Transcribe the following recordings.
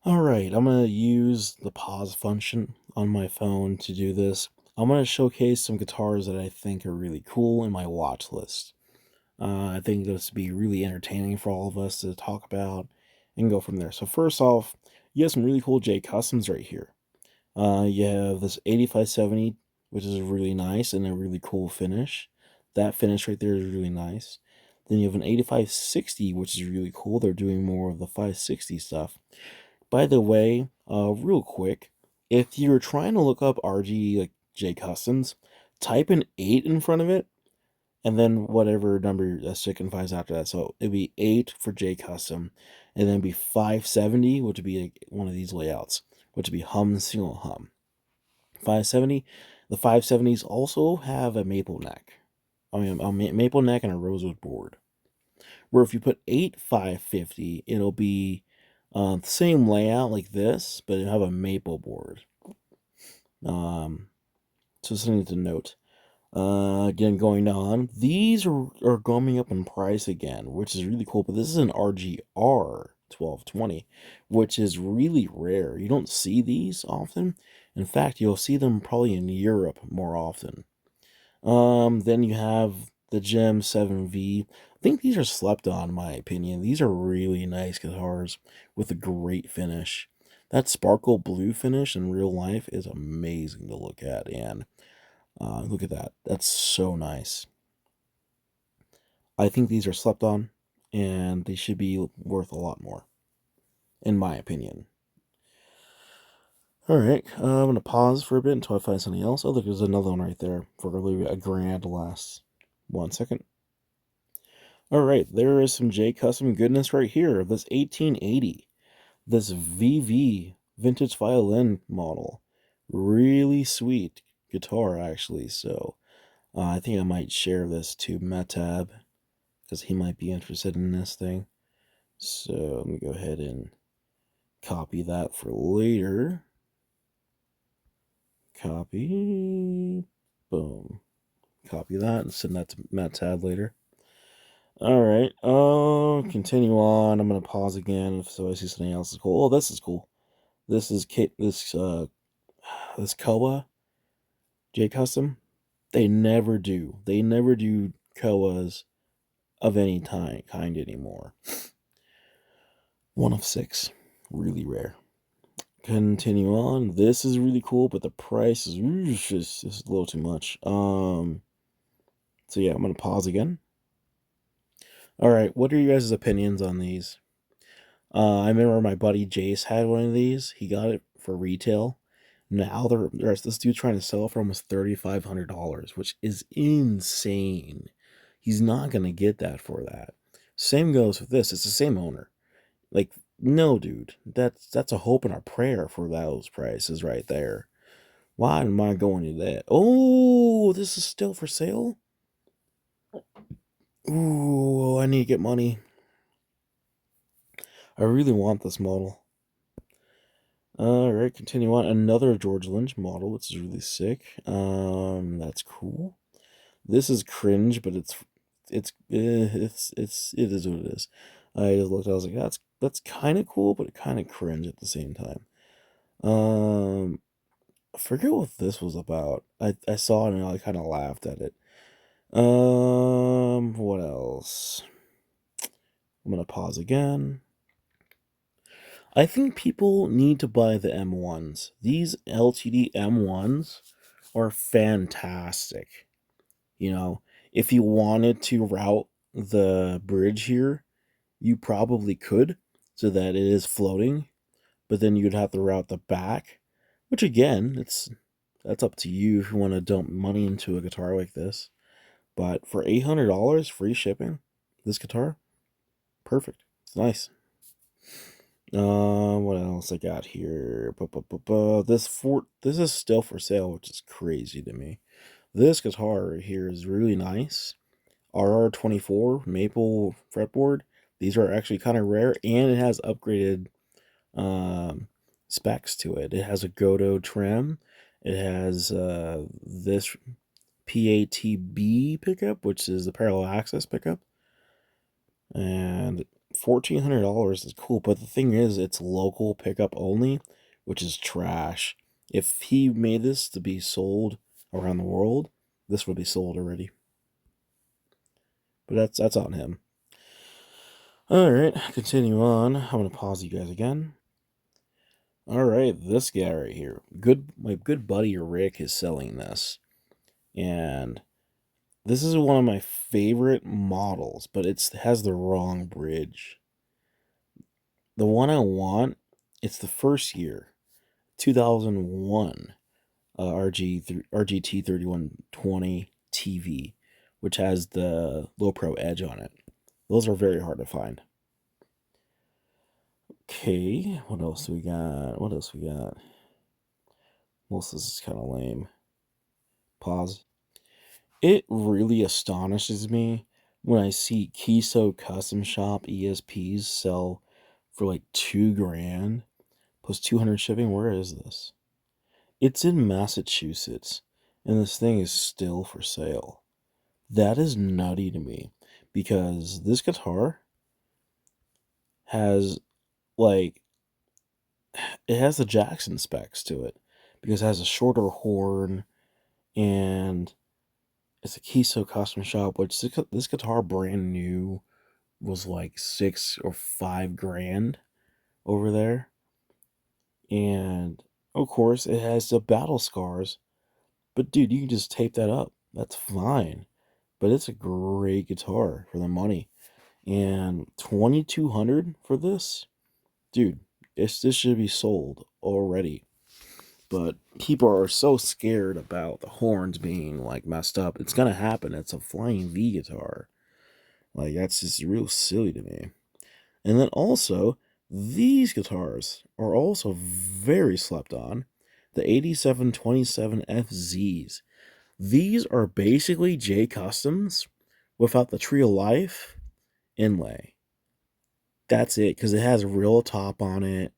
Alright, I'm going to use the pause function on my phone to do this. I'm going to showcase some guitars that I think are really cool in my watch list. I think this would be really entertaining for all of us to talk about and go from there. So first off, you have some really cool J Customs right here. You have this 8570, which is really nice and a really cool finish. That finish right there is really nice. Then you have an 8560, which is really cool. They're doing more of the 560 stuff. By the way, real quick, if you're trying to look up RG like J Customs, type an 8 in front of it, and then whatever number signifies after that. So it'd be 8 for J Custom, and then be 570, which would be like one of these layouts, which would be hum single hum. 570. The 570s also have a maple neck. I mean, a maple neck and a rosewood board. Where if you put 8 550, it'll be the same layout like this, but it'll have a maple board. So something to note. Again, going on, these are going up in price again, which is really cool. But this is an RGR 1220, which is really rare. You don't see these often. In fact, you'll see them probably in Europe more often. Then you have the Gem 7V. I think these are slept on, in my opinion. These are really nice guitars with a great finish. That sparkle blue finish in real life is amazing to look at, and look at that. That's so nice. I think these are slept on, and they should be worth a lot more, in my opinion. Alright, I'm going to pause for a bit until I find something else. Oh, look, there's another one right there for a grand last. 1 second. Alright, there is some J Custom goodness right here. This 1880. This VV vintage violin model. Really sweet guitar, actually. So, I think I might share this to Metab, because he might be interested in this thing. So, let me go ahead and copy that for later. Copy. Boom. Copy that and send that to Metab later. Alright, continue on. I'm gonna pause again so I see something else is cool. Oh, this is cool. This is this Koa J Custom. They never do. They never do Koas of any kind anymore. 1 of 6. Really rare. Continue on. This is really cool, but the price is just a little too much. So yeah, I'm gonna pause again. Alright, what are you guys' opinions on these? I remember my buddy Jace had one of these. He got it for retail. Now there's this dude trying to sell it for almost $3,500, which is insane. He's not gonna get that for that. Same goes with this. It's the same owner. Like, no, dude. That's a hope and a prayer for those prices right there. Why am I going to that? Oh, this is still for sale? Ooh, I need to get money. I really want this model. Alright, continue on. Another George Lynch model, which is really sick. That's cool. This is cringe, but it is what it is. I just looked, I was like, that's kind of cool, but kind of cringe at the same time. I forget what this was about. I saw it and I kind of laughed at it. What else? I'm gonna pause again. I think people need to buy the M1s. These LTD M1s are fantastic. You know, if you wanted to route the bridge here, you probably could, so that it is floating, but then you'd have to route the back, which again, that's up to you if you want to dump money into a guitar like this. But for $800 free shipping, this guitar, perfect. It's nice. What else I got here? This is still for sale, which is crazy to me. This guitar right here is really nice. RR24 maple fretboard. These are actually kind of rare, and it has upgraded specs to it. It has a Godot trim. It has this PATB pickup, which is the parallel access pickup, and $1,400 is cool, but the thing is, it's local pickup only, which is trash. If he made this to be sold around the world, this would be sold already. But that's on him. All right, continue on. I'm gonna pause you guys again. All right, this guy right here, my good buddy Rick is selling this, and this is one of my favorite models, but it has the wrong bridge. The one I want, it's the first year, 2001 RGT 3120 TV, which has the low pro edge on it. Those are very hard to find. Okay, what else we got? Most of this is kind of lame. Pause. It really astonishes me when I see Kiso Custom Shop ESPs sell for like $2,000 plus 200 shipping. Where is this? It's in Massachusetts, and this thing is still for sale. That is nutty to me because this guitar has like it has the Jackson specs to it because it has a shorter horn and it's a Kiso Custom Shop, which this guitar brand new was like 6 or 5 grand over there. And of course, it has the battle scars. But dude, you can just tape that up. That's fine. But it's a great guitar for the money. And 2,200 for this, dude. This should be sold already. But people are so scared about the horns being like messed up. It's gonna happen. It's a Flying V guitar. Like that's just real silly to me. And then also, these guitars are also very slept on. The 8727 FZs. These are basically J Customs without the Tree of Life inlay. That's it, because it has a real top on it,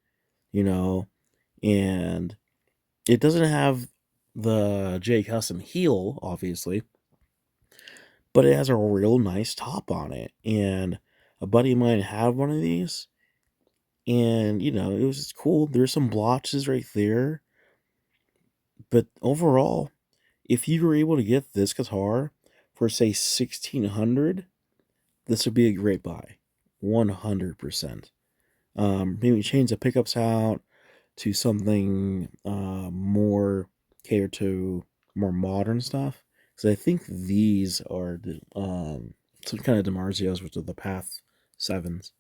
you know, and it doesn't have the J Custom heel, obviously, but it has a real nice top on it. And a buddy of mine had one of these, and you know, it was just cool. There's some blotches right there, but overall, if you were able to get this guitar for say 1,600, this would be a great buy, 100%. Maybe change the pickups out to something more catered to more modern stuff, because I think these are the some kind of DiMarzios, which are the Path 7s.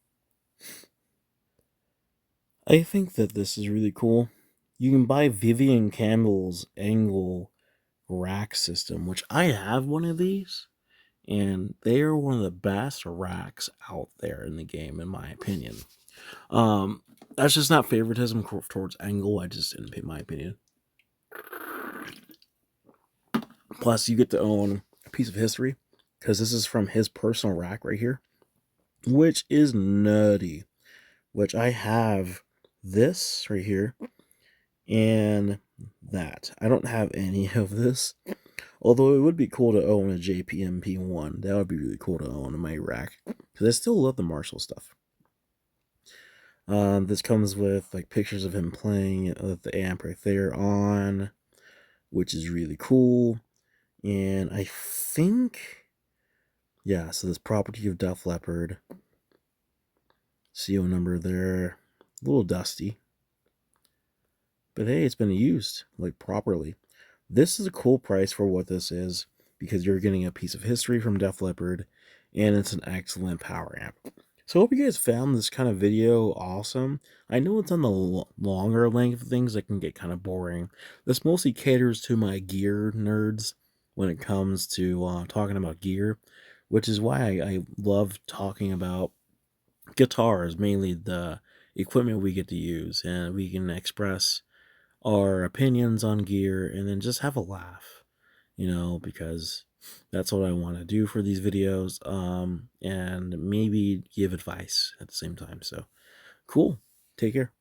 I think that this is really cool. You can buy Vivian Campbell's Angle rack system, which I have one of these, and they are one of the best racks out there in the game, in my opinion. That's just not favoritism towards Angle. I just, in my opinion. Plus, you get to own a piece of history because this is from his personal rack right here, which is nutty. Which I have this right here and that. I don't have any of this. Although it would be cool to own a JPMP1. That would be really cool to own in my rack. Because I still love the Marshall stuff. This comes with like pictures of him playing with the amp right there on, which is really cool. And I think, yeah, so this property of Def Leppard. CO number there. A little dusty. But hey, it's been used like properly. This is a cool price for what this is because you're getting a piece of history from Def Leppard and it's an excellent power amp. So I hope you guys found this kind of video awesome. I know it's on the longer length of things that can get kind of boring. This mostly caters to my gear nerds when it comes to talking about gear, which is why I love talking about guitars, mainly the equipment we get to use, and we can express our opinions on gear and then just have a laugh, you know, because that's what I want to do for these videos, and maybe give advice at the same time. So cool. Take care.